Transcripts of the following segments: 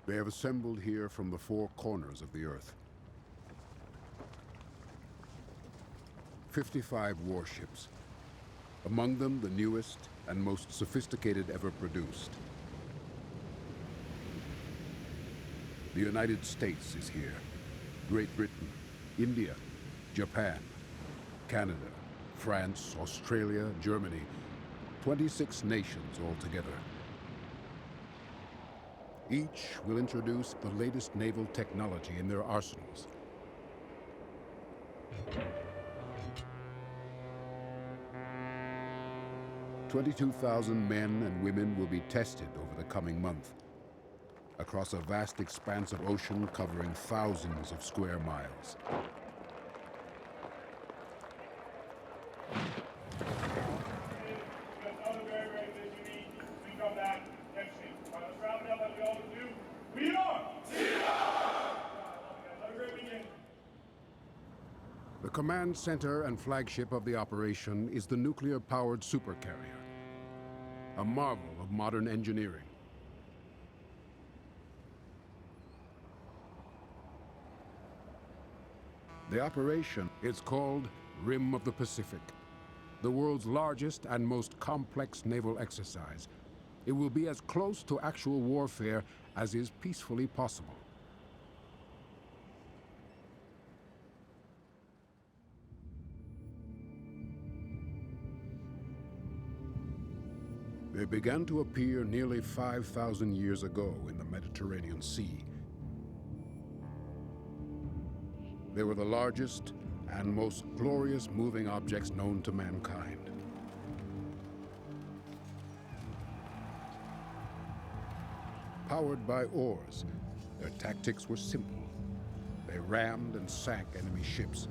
They have assembled here from the four corners of the Earth. 55 warships, among them the newest and most sophisticated ever produced. The United States is here, Great Britain, India, Japan, Canada, France, Australia, Germany, 26 nations altogether. Each will introduce the latest naval technology in their arsenals. "22,000 men and women will be tested over the coming month, across a vast expanse of ocean covering thousands of square miles. The command center and flagship of the operation is the nuclear-powered supercarrier, a marvel of modern engineering. The operation is called Rim of the Pacific, the world's largest and most complex naval exercise. It will be as close to actual warfare as is peacefully possible. They began to appear nearly 5,000 years ago in the Mediterranean Sea. They were the largest and most glorious moving objects known to mankind. Powered by oars, their tactics were simple. They rammed and sank enemy ships.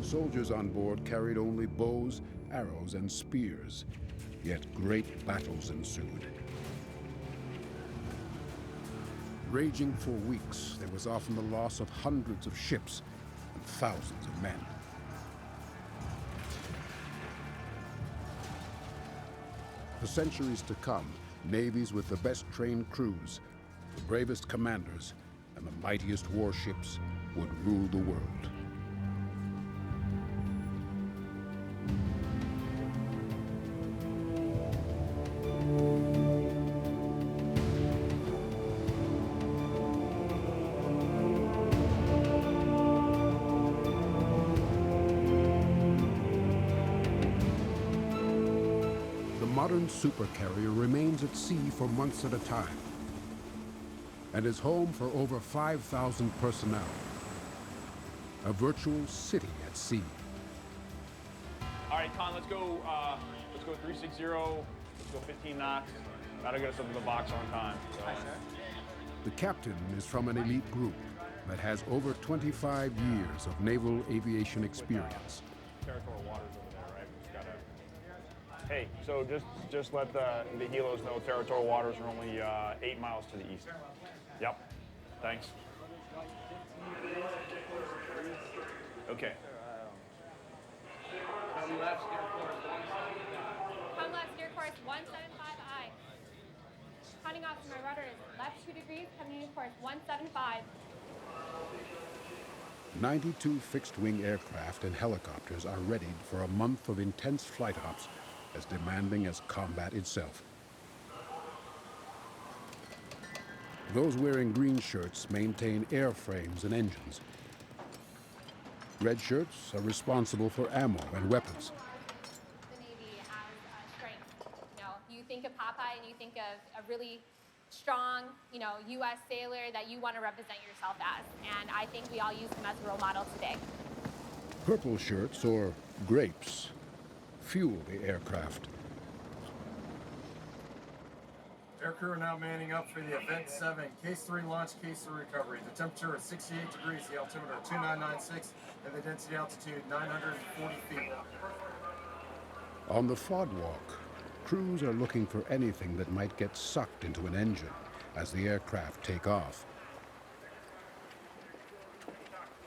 Soldiers on board carried only bows, arrows, and spears, yet great battles ensued. Raging for weeks, there was often the loss of hundreds of ships and thousands of men. For centuries to come, navies with the best trained crews, the bravest commanders, and the mightiest warships would rule the world. The modern supercarrier remains at sea for months at a time and is home for over 5,000 personnel. A virtual city at sea. All right, Con, let's go 360, let's go 15 knots. That'll get us up to the box on time. So. The captain is from an elite group that has over 25 years of naval aviation experience. Territorial waters over there, right? We just gotta... Hey, so just let the helos know territorial waters are only 8 miles to the east. Yep, thanks. Okay. Come left, steer course 175I. Counting off to my rudder is left 2 degrees, coming in course 175. 92 fixed-wing aircraft and helicopters are readied for a month of intense flight ops as demanding as combat itself. Those wearing green shirts maintain airframes and engines. Red shirts are responsible for ammo and weapons. The Navy has strength. You know, you think of Popeye and you think of a really strong, U.S. sailor that you want to represent yourself as. And I think we all use him as a role model today. Purple shirts, or grapes, fuel the aircraft. Aircrew are now manning up for the Event 7 Case 3 launch, Case 3 recovery. The temperature is 68 degrees, the altimeter 2996, and the density altitude 940 feet. On the FOD walk, crews are looking for anything that might get sucked into an engine as the aircraft take off.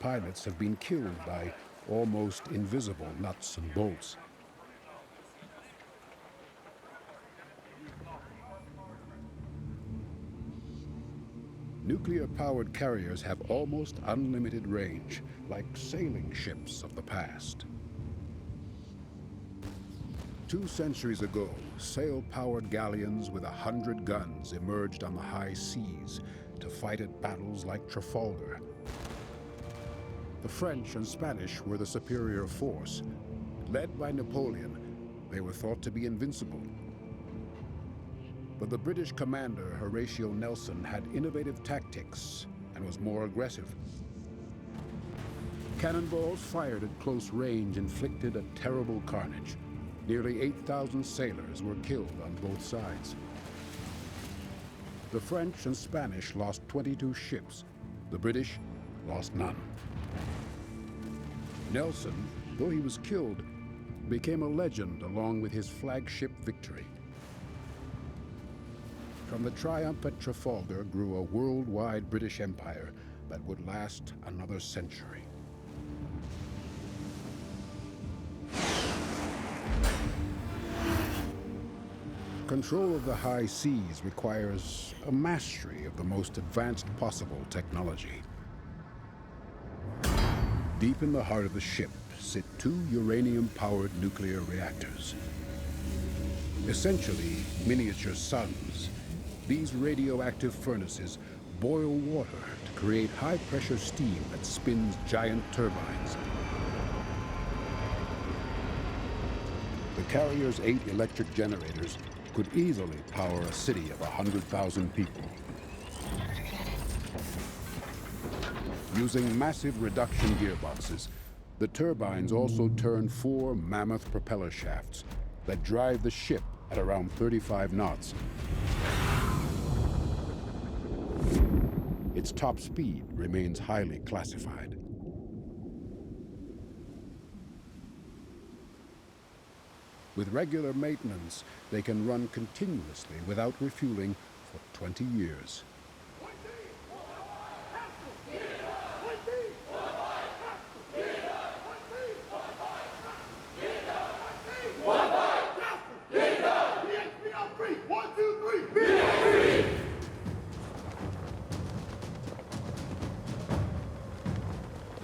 Pilots have been killed by almost invisible nuts and bolts. Nuclear-powered carriers have almost unlimited range, like sailing ships of the past. 2 centuries ago, sail-powered galleons with 100 guns emerged on the high seas to fight at battles like Trafalgar. The French and Spanish were the superior force. Led by Napoleon, they were thought to be invincible. But the British commander, Horatio Nelson, had innovative tactics and was more aggressive. Cannonballs fired at close range inflicted a terrible carnage. Nearly 8,000 sailors were killed on both sides. The French and Spanish lost 22 ships. The British lost none. Nelson, though he was killed, became a legend along with his flagship victory. From the triumph at Trafalgar grew a worldwide British Empire that would last another century. Control of the high seas requires a mastery of the most advanced possible technology. Deep in the heart of the ship sit 2 uranium-powered nuclear reactors. Essentially, miniature suns, these radioactive furnaces boil water to create high-pressure steam that spins giant turbines. The carrier's 8 electric generators could easily power a city of 100,000 people. Using massive reduction gearboxes, the turbines also turn 4 mammoth propeller shafts that drive the ship at around 35 knots. Its top speed remains highly classified. With regular maintenance, they can run continuously without refueling for 20 years.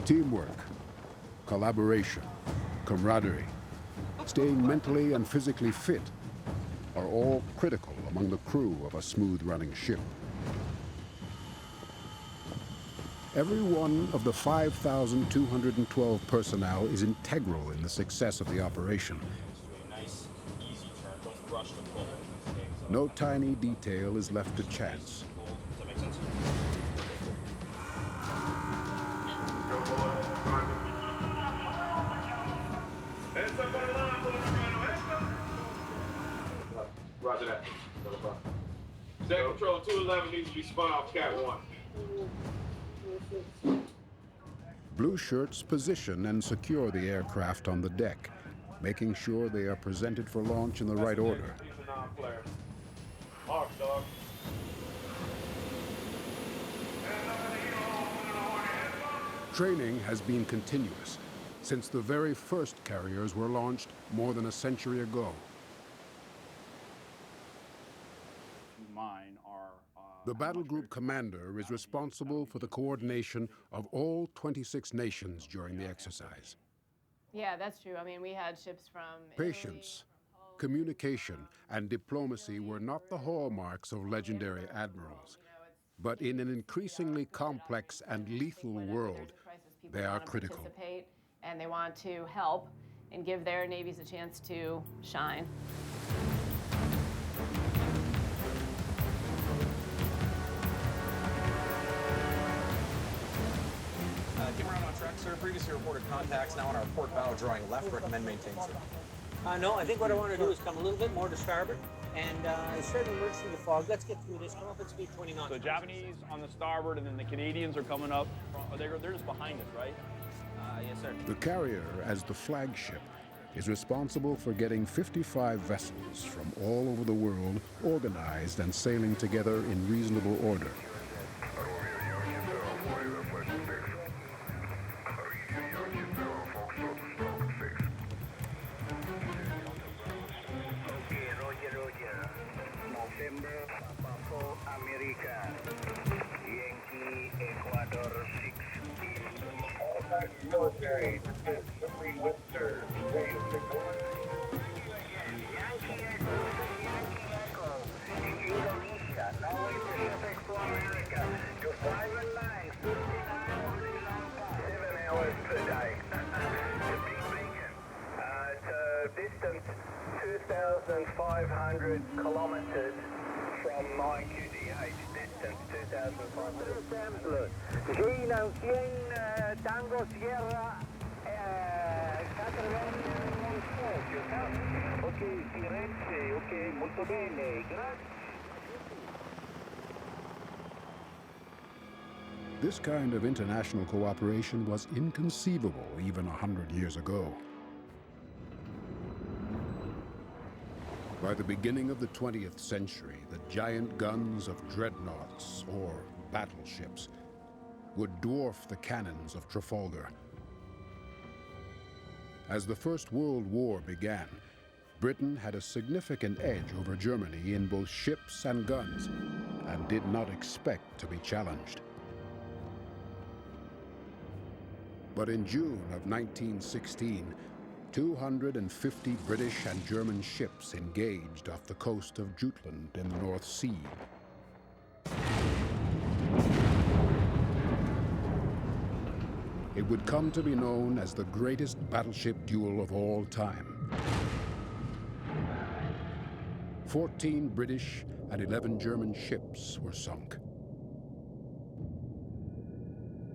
Teamwork, collaboration, camaraderie, staying mentally and physically fit are all critical among the crew of a smooth-running ship. Every one of the 5,212 personnel is integral in the success of the operation. Nice, easy turn. Don't rush the pull. No tiny detail is left to chance. Does that make sense? Roger that. Second control 211 needs to be spun off Cat 1. Blue shirts position and secure the aircraft on the deck, making sure they are presented for launch in the right order. He's a non-player. Mark, dog. Training has been continuous since the very first carriers were launched more than a century ago. Mine are. The battle group commander is responsible for the coordination of all 26 nations during the exercise. Yeah, that's true. I mean, we had ships from Patience, communication, and diplomacy were not the hallmarks of legendary admirals, but in an increasingly complex and lethal world, they are critical. And they want to help and give their navies a chance to shine. Came around on track, sir. Previously reported contacts. Now on our port bow, drawing left. Recommend maintain, sir. No, I think what I want to do is come a little bit more to starboard and start to emerge through the fog. Let's get through this. Come up at speed 20 knots. So Japanese on the starboard, and then the Canadians are coming up. They're just behind us, right? Yes, sir. The carrier, as the flagship, is responsible for getting 55 vessels from all over the world organized and sailing together in reasonable order. November, Papa America. Military, Simply Winter, Yankee Echo, in Indonesia, Norway Pacific for America, to 5 and 9, 59 horizontal, 7 hours per day. The Big Beacon, it's a distance 2,500 kilometers from my QTH, distance 2,500. Look, G91 Tango Sierra, ok, Firenze, ok, molto bene, grazie. This kind of international cooperation was inconceivable even 100 years ago. By the beginning of the 20th century, the giant guns of dreadnoughts, or battleships, would dwarf the cannons of Trafalgar. As the First World War began, Britain had a significant edge over Germany in both ships and guns, and did not expect to be challenged. But in June of 1916, 250 British and German ships engaged off the coast of Jutland in the North Sea. It would come to be known as the greatest battleship duel of all time. 14 British and 11 German ships were sunk.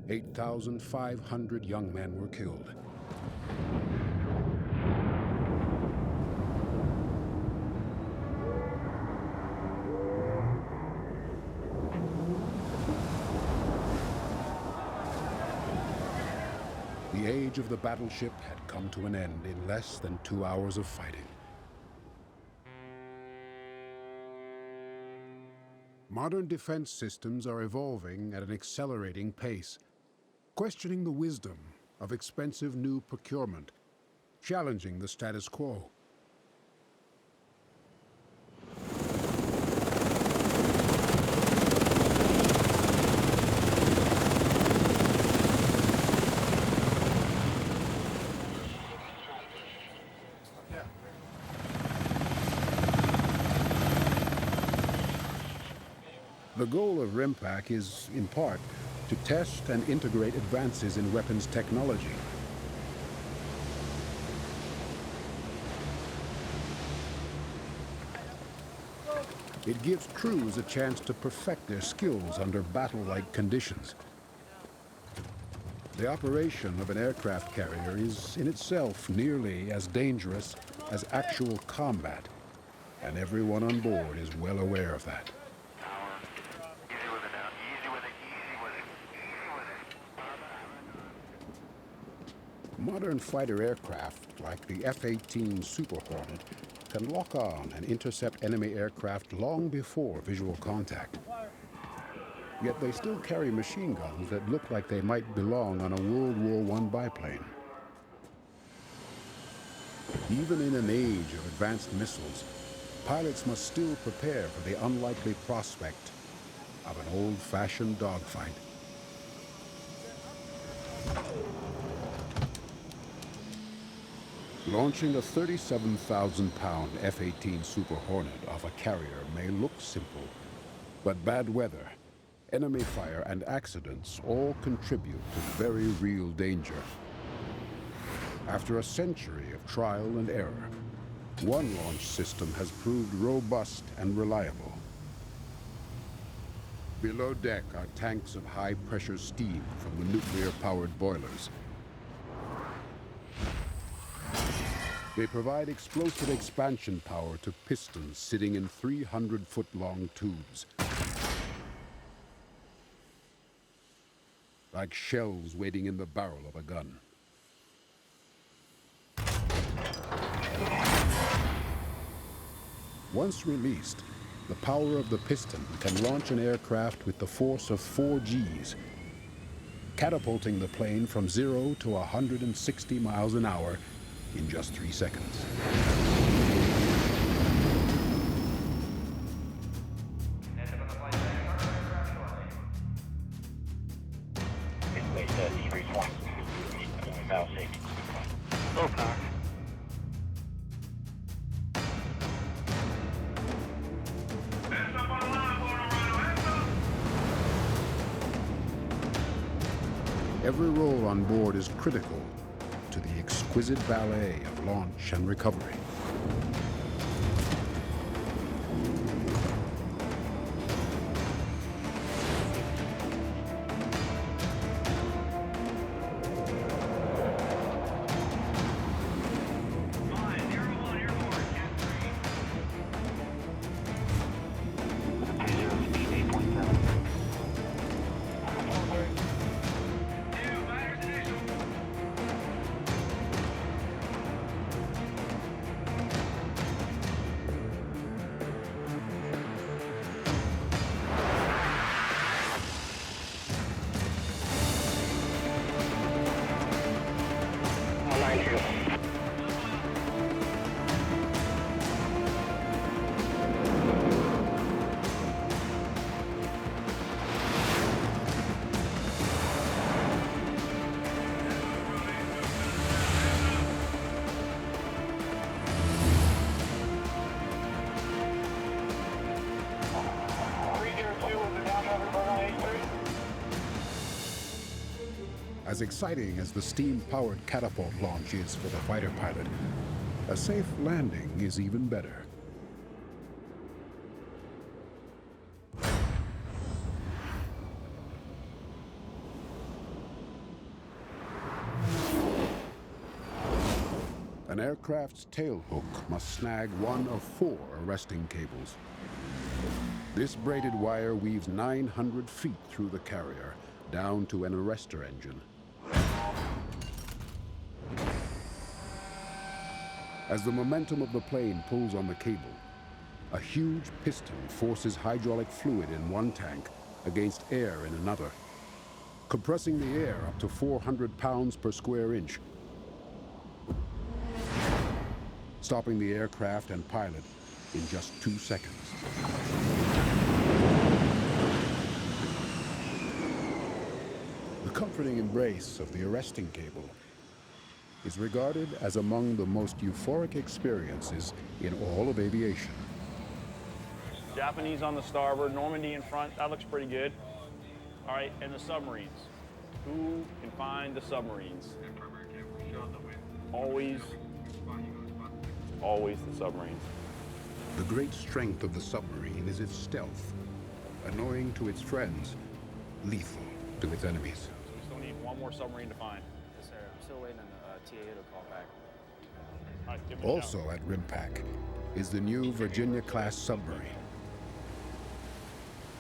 8,500 young men were killed. The age of the battleship had come to an end in less than 2 hours of fighting. Modern defense systems are evolving at an accelerating pace, questioning the wisdom of expensive new procurement, challenging the status quo. The goal of RIMPAC is, in part, to test and integrate advances in weapons technology. It gives crews a chance to perfect their skills under battle-like conditions. The operation of an aircraft carrier is, in itself, nearly as dangerous as actual combat, and everyone on board is well aware of that. Modern fighter aircraft, like the F-18 Super Hornet, can lock on and intercept enemy aircraft long before visual contact. Yet they still carry machine guns that look like they might belong on a World War I biplane. Even in an age of advanced missiles, pilots must still prepare for the unlikely prospect of an old-fashioned dogfight. Launching a 37,000-pound F-18 Super Hornet off a carrier may look simple, but bad weather, enemy fire, and accidents all contribute to very real danger. After a century of trial and error, one launch system has proved robust and reliable. Below deck are tanks of high-pressure steam from the nuclear-powered boilers. They provide explosive expansion power to pistons sitting in 300-foot-long tubes. Like shells waiting in the barrel of a gun. Once released, the power of the piston can launch an aircraft with the force of 4 Gs, catapulting the plane from 0 to 160 miles an hour in just 3 seconds. Every role on board is critical to the exquisite ballet of launch and recovery. As exciting as the steam-powered catapult launch is for the fighter pilot, a safe landing is even better. An aircraft's tailhook must snag one of 4 arresting cables. This braided wire weaves 900 feet through the carrier, down to an arrestor engine. As the momentum of the plane pulls on the cable, a huge piston forces hydraulic fluid in one tank against air in another, compressing the air up to 400 pounds per square inch, stopping the aircraft and pilot in just 2 seconds. The comforting embrace of the arresting cable is regarded as among the most euphoric experiences in all of aviation. Japanese on the starboard, Normandy in front. That looks pretty good. All right, and the submarines. Who can find the submarines? Always the submarines. The great strength of the submarine is its stealth, annoying to its friends, lethal to its enemies. So we still need one more submarine to find. Yes, sir. I'm still waiting on the TA to call back. All right, give me a Also shout. at RIMPAC is the new Virginia-class submarine.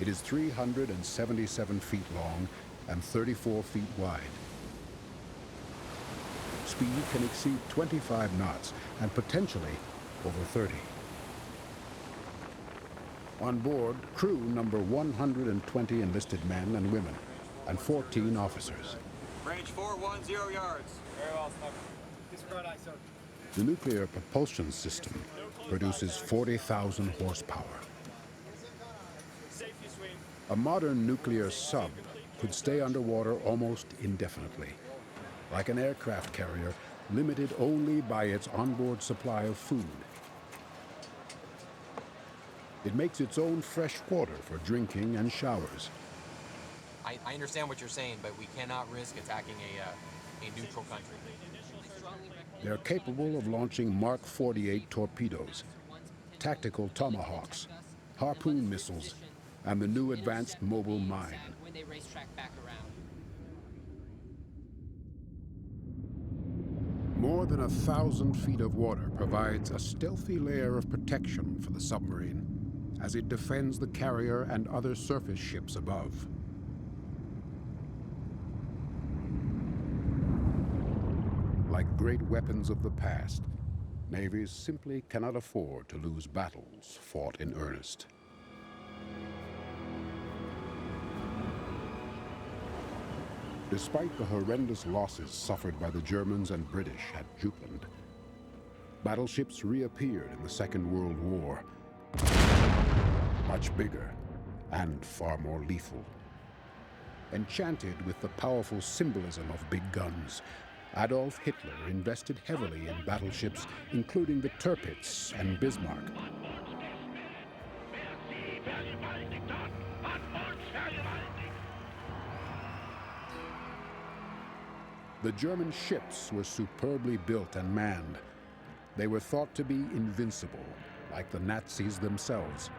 It is 377 feet long and 34 feet wide. Speed can exceed 25 knots and potentially over 30. On board, crew number 120 enlisted men and women and 14 officers. Range 410 yards. Very well, sir. The nuclear propulsion system produces 40,000 horsepower. A modern nuclear sub could stay underwater almost indefinitely, like an aircraft carrier limited only by its onboard supply of food. It makes its own fresh water for drinking and showers. I understand what you're saying, but we cannot risk attacking a neutral country. They're capable of launching Mark 48 torpedoes, tactical tomahawks, harpoon missiles, and the new advanced mobile mine. When they racetrack back around. More than 1,000 feet of water provides a stealthy layer of protection for the submarine as it defends the carrier and other surface ships above. Like great weapons of the past, navies simply cannot afford to lose battles fought in earnest. Despite the horrendous losses suffered by the Germans and British at Jutland, battleships reappeared in the Second World War, much bigger and far more lethal. Enchanted with the powerful symbolism of big guns, Adolf Hitler invested heavily in battleships, including the Tirpitz and Bismarck. The German ships were superbly built and manned. They were thought to be invincible, like the Nazis themselves.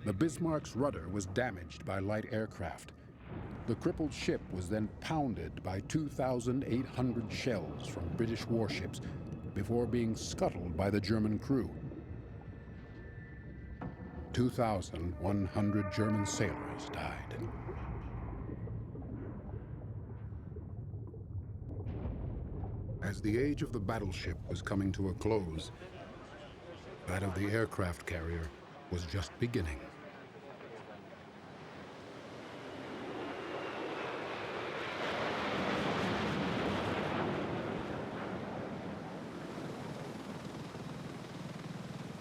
The Bismarck's rudder was damaged by light aircraft. The crippled ship was then pounded by 2,800 shells from British warships before being scuttled by the German crew. 2,100 German sailors died. As the age of the battleship was coming to a close, that of the aircraft carrier was just beginning.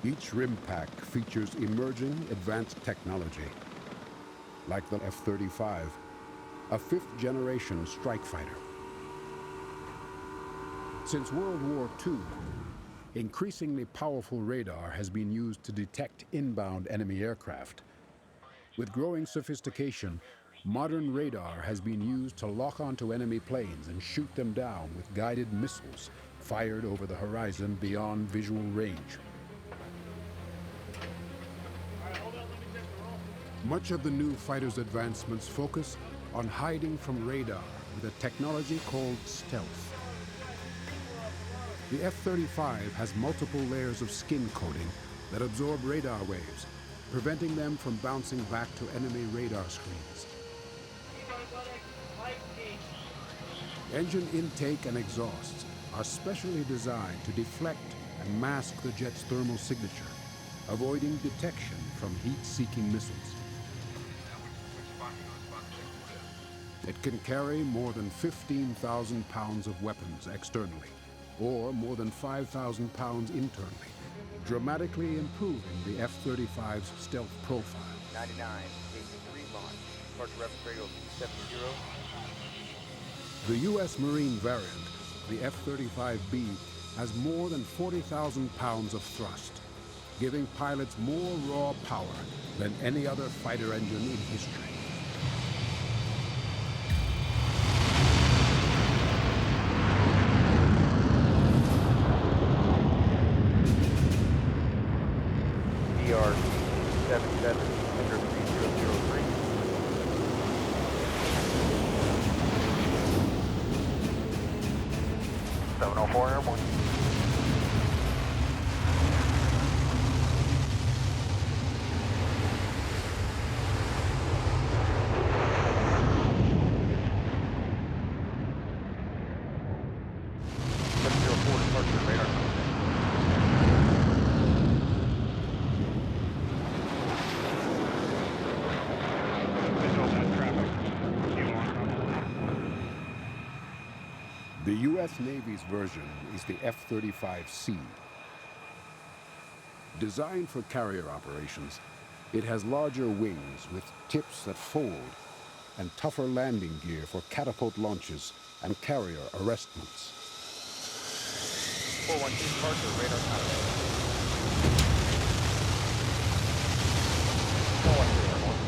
Each rim pack features emerging advanced technology, like the F-35, a fifth-generation strike fighter. Since World War II, increasingly powerful radar has been used to detect inbound enemy aircraft. With growing sophistication, modern radar has been used to lock onto enemy planes and shoot them down with guided missiles fired over the horizon beyond visual range. Much of the new fighter's advancements focus on hiding from radar with a technology called stealth. The F-35 has multiple layers of skin coating that absorb radar waves, preventing them from bouncing back to enemy radar screens. Engine intake and exhausts are specially designed to deflect and mask the jet's thermal signature, avoiding detection from heat-seeking missiles. It can carry more than 15,000 pounds of weapons externally, or more than 5,000 pounds internally, dramatically improving the F-35's stealth profile. 99, K3 launch. Departure reference radio 70. The U.S. Marine variant, the F-35B, has more than 40,000 pounds of thrust, giving pilots more raw power than any other fighter engine in history. ER 77 under 3003. Airborne. The U.S. Navy's version is the F-35C. Designed for carrier operations, it has larger wings with tips that fold and tougher landing gear for catapult launches and carrier arrestments. 412 departure, radar contact. 412 airborne.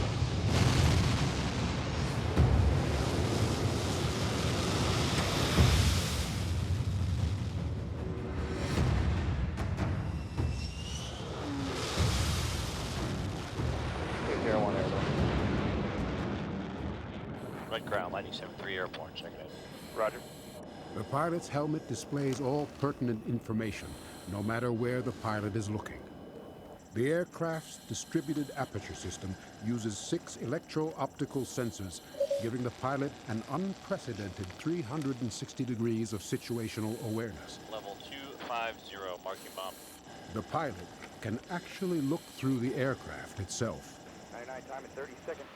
Red ground, landing 73 airborne, check it out. Roger. The pilot's helmet displays all pertinent information, no matter where the pilot is looking. The aircraft's distributed aperture system uses 6 electro-optical sensors, giving the pilot an unprecedented 360 degrees of situational awareness. Level 250, marking bomb. The pilot can actually look through the aircraft itself. 99 time at 30 seconds.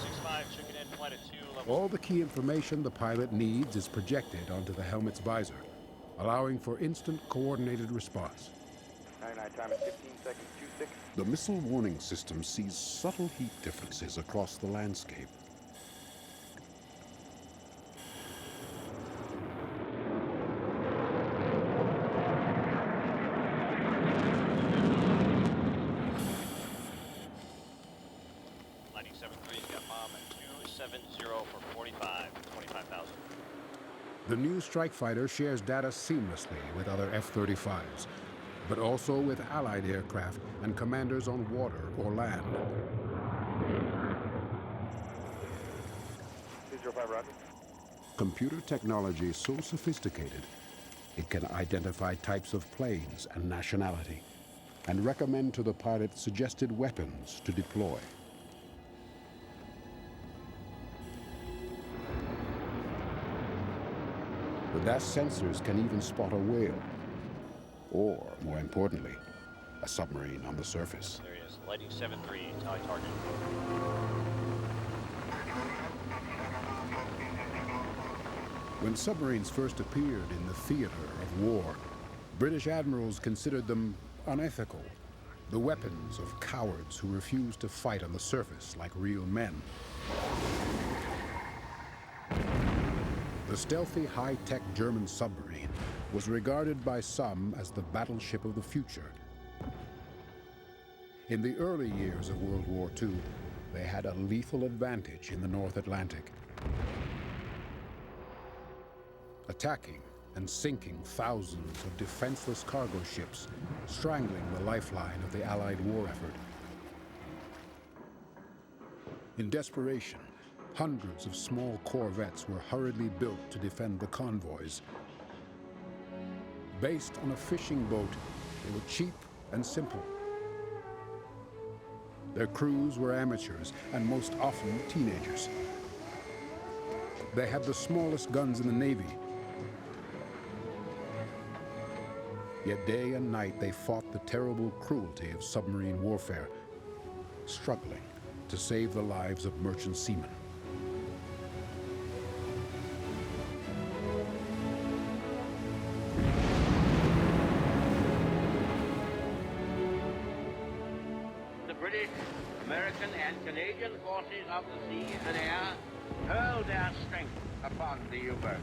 65, checking in. flight at 2, level. All the key information the pilot needs is projected onto the helmet's visor, allowing for instant coordinated response. 99 time at 15 seconds, 26. The missile warning system sees subtle heat differences across the landscape. Lightning 7-3's got bomb at 270 for 25,000. The new strike fighter shares data seamlessly with other F-35s, but also with Allied aircraft and commanders on water or land. 205, roger. Computer technology is so sophisticated, it can identify types of planes and nationality, and recommend to the pilot suggested weapons to deploy. The DAS sensors can even spot a whale, or, more importantly, a submarine on the surface. There he is. Lightning 7-3, tally target. When submarines first appeared in the theater of war, British admirals considered them unethical, the weapons of cowards who refused to fight on the surface like real men. The stealthy, high-tech German submarine was regarded by some as the battleship of the future. In the early years of World War II, they had a lethal advantage in the North Atlantic, attacking and sinking thousands of defenseless cargo ships, strangling the lifeline of the Allied war effort. In desperation, hundreds of small corvettes were hurriedly built to defend the convoys. Based on a fishing boat, they were cheap and simple. Their crews were amateurs and most often teenagers. They had the smallest guns in the Navy. Yet day and night they fought the terrible cruelty of submarine warfare, struggling to save the lives of merchant seamen. The British, American, and Canadian forces of the sea and air hurled their strength upon the U-boat.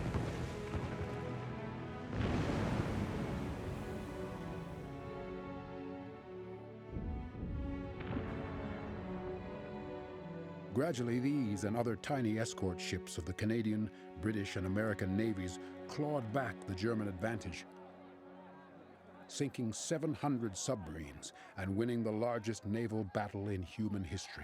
Gradually, these and other tiny escort ships of the Canadian, British, and American navies clawed back the German advantage, sinking 700 submarines and winning the largest naval battle in human history.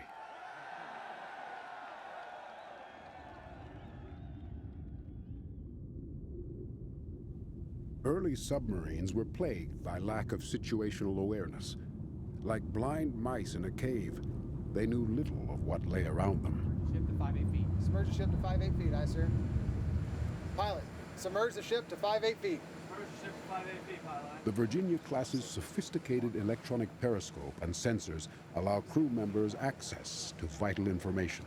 Early submarines were plagued by lack of situational awareness. Like blind mice in a cave, they knew little of what lay around them. Ship to 5-8 feet. Submerge the ship to 5-8 feet, aye, sir. Pilot, submerge the ship to 5-8 feet. Submerge the ship to 5-8 feet, pilot. The Virginia-class's sophisticated electronic periscope and sensors allow crew members access to vital information.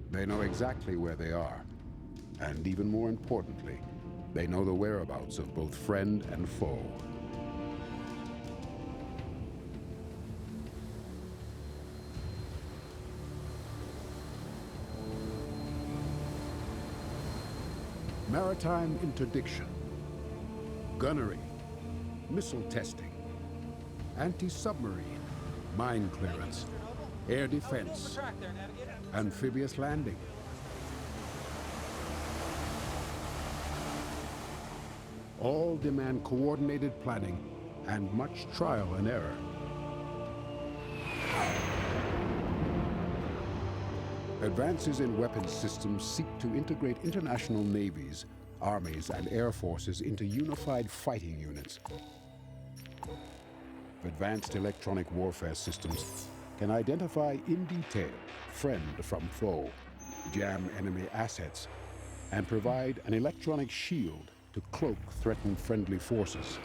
They know exactly where they are, and even more importantly, they know the whereabouts of both friend and foe. Maritime interdiction, gunnery, missile testing, anti-submarine, mine clearance, air defense, amphibious landing. All demand coordinated planning and much trial and error. Advances in weapons systems seek to integrate international navies, armies, and air forces into unified fighting units. Advanced electronic warfare systems can identify in detail friend from foe, jam enemy assets, and provide an electronic shield to cloak threatened friendly forces.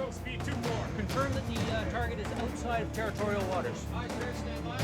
Show speed 24. Confirm that the target is outside of territorial waters. Aye, sir. Stand by.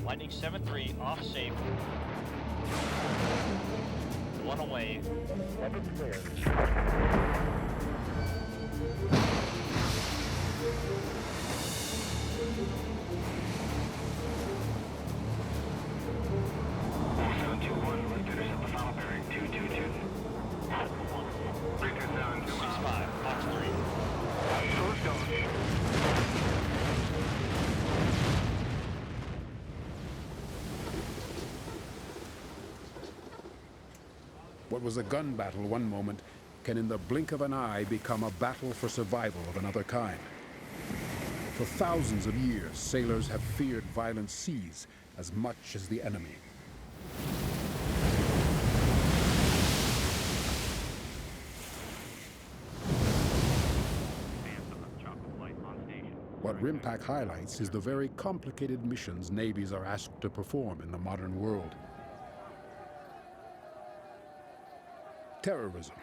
Lightning 7-3, off safe. One away. Weapons clear. What was a gun battle one moment can in the blink of an eye become a battle for survival of another kind. For thousands of years, sailors have feared violent seas as much as the enemy. What RIMPAC highlights is the very complicated missions navies are asked to perform in the modern world. Terrorism,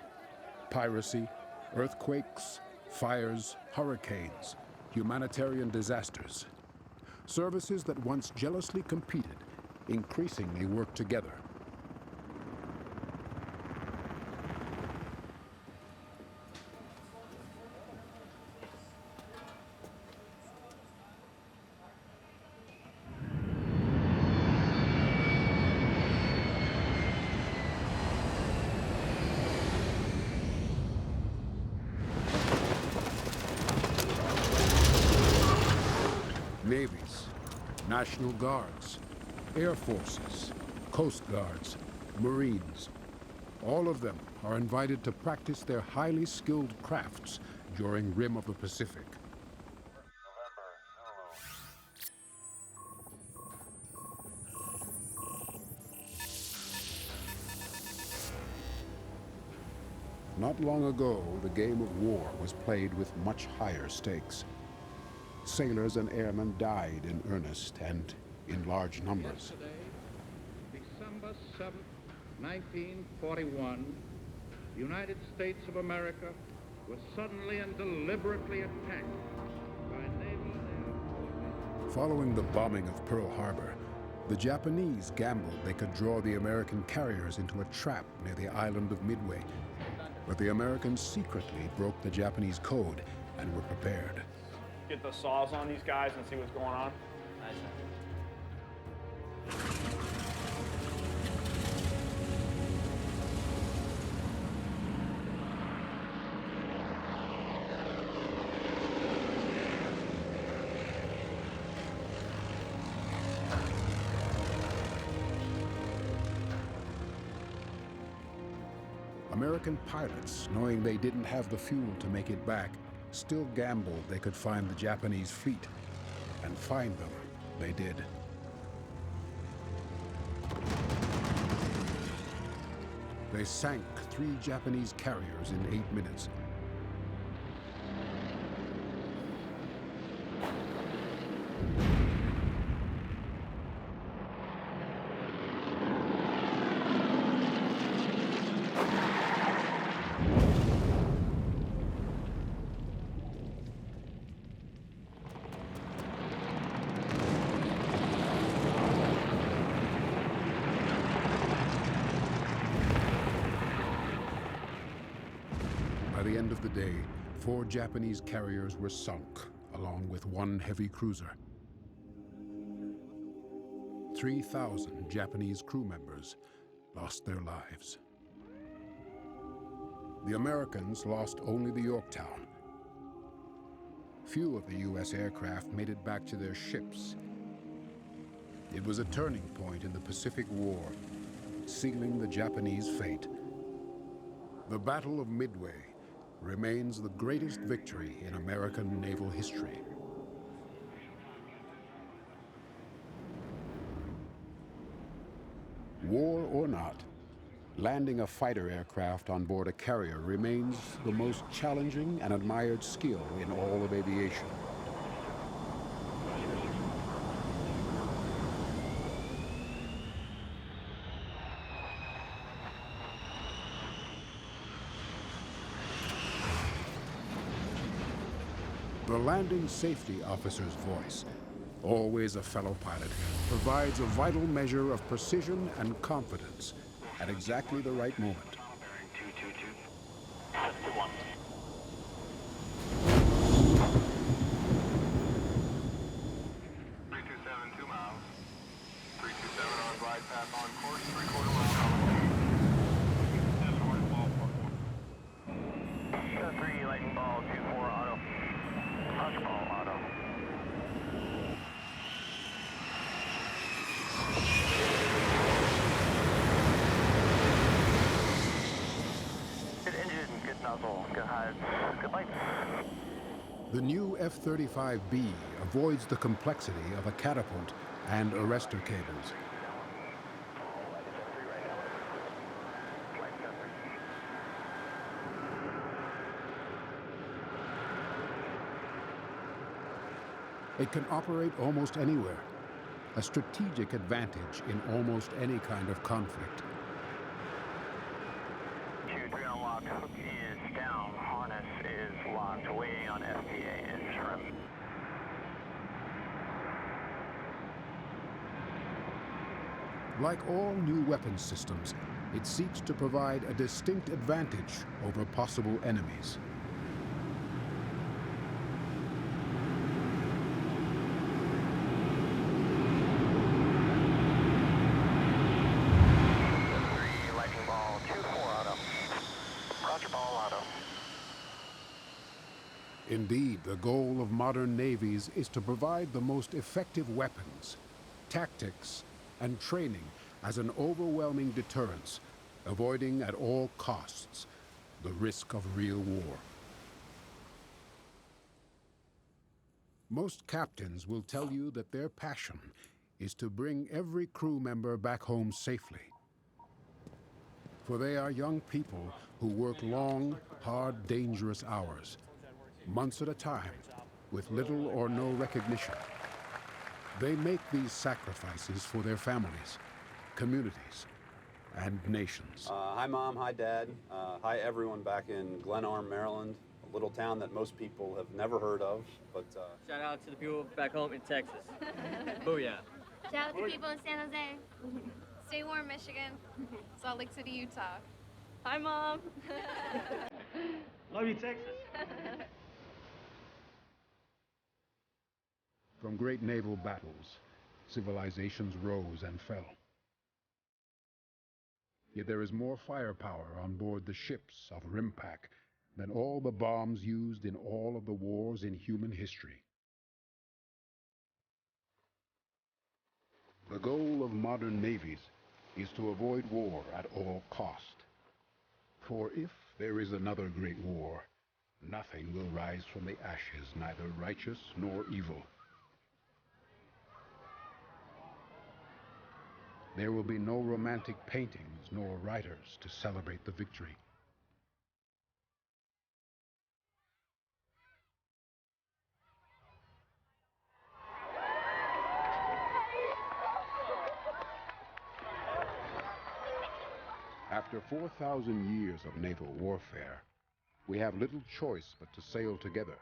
piracy, earthquakes, fires, hurricanes, humanitarian disasters. Services that once jealously competed increasingly work together. Navies, National Guards, Air Forces, Coast Guards, Marines. All of them are invited to practice their highly skilled crafts during Rim of the Pacific. Not long ago, the game of war was played with much higher stakes. Sailors and airmen died in earnest and in large numbers. Yesterday, December 7th, 1941, the United States of America was suddenly and deliberately attacked by naval air. Following the bombing of Pearl Harbor, the Japanese gambled they could draw the American carriers into a trap near the island of Midway. But the Americans secretly broke the Japanese code and were prepared. Get the saws on these guys and see what's going on. American pilots, knowing they didn't have the fuel to make it back, still gambled they could find the Japanese fleet. And find them, they did. They sank 3 Japanese carriers in 8 minutes. the end of the day, 4 Japanese carriers were sunk, along with 1 heavy cruiser. 3,000 Japanese crew members lost their lives. The Americans lost only the Yorktown. Few of the U.S. aircraft made it back to their ships. It was a turning point in the Pacific War, sealing the Japanese fate. The Battle of Midway remains the greatest victory in American naval history. War or not, landing a fighter aircraft on board a carrier remains the most challenging and admired skill in all of aviation. The landing safety officer's voice, always a fellow pilot, provides a vital measure of precision and confidence at exactly the right moment. 327, 2 miles. 327 on glide path on course, 3/4 mile. 3 Lightning Ball, 24 auto. Roger ball, auto. Good engine, good nozzle, good hides, good lights. The new F-35B avoids the complexity of a catapult and arrestor cables. It can operate almost anywhere, a strategic advantage in almost any kind of conflict. 2-3 unlocked, hook is down, harness is locked, waiting on FPA and trim. Like all new weapons systems, it seeks to provide a distinct advantage over possible enemies. Indeed, the goal of modern navies is to provide the most effective weapons, tactics, and training as an overwhelming deterrence, avoiding at all costs the risk of real war. Most captains will tell you that their passion is to bring every crew member back home safely. For they are young people who work long, hard, dangerous hours, months at a time, with little or no recognition. They make these sacrifices for their families, communities, and nations. Hi, Mom. Hi, Dad. Hi, everyone back in Glen Arm, Maryland, a little town that most people have never heard of, but... Shout out to the people back home in Texas. Booyah. Shout out to people in San Jose. Stay warm, Michigan. Salt Lake City, Utah. Hi, Mom. Love you, Texas. From great naval battles, civilizations rose and fell. Yet there is more firepower on board the ships of RIMPAC than all the bombs used in all of the wars in human history. The goal of modern navies is to avoid war at all cost. For if there is another great war, nothing will rise from the ashes, neither righteous nor evil. There will be no romantic paintings nor writers to celebrate the victory. After 4,000 years of naval warfare, we have little choice but to sail together,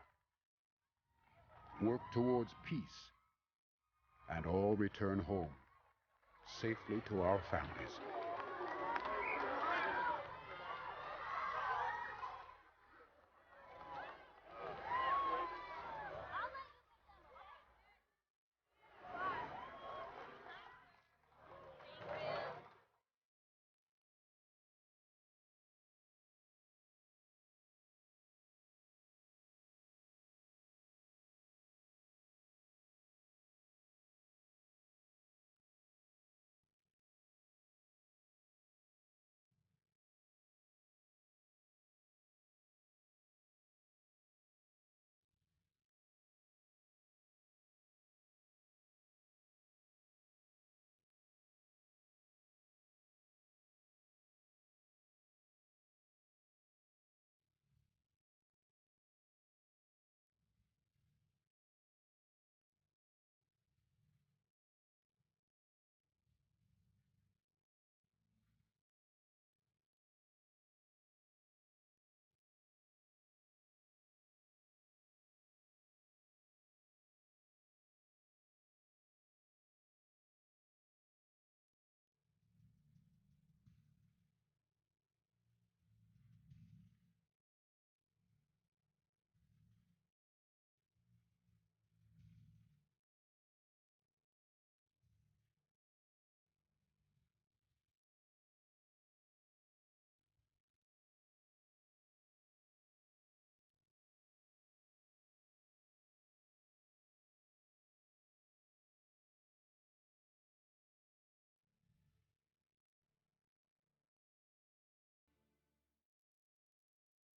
work towards peace, and all return home, safely to our families.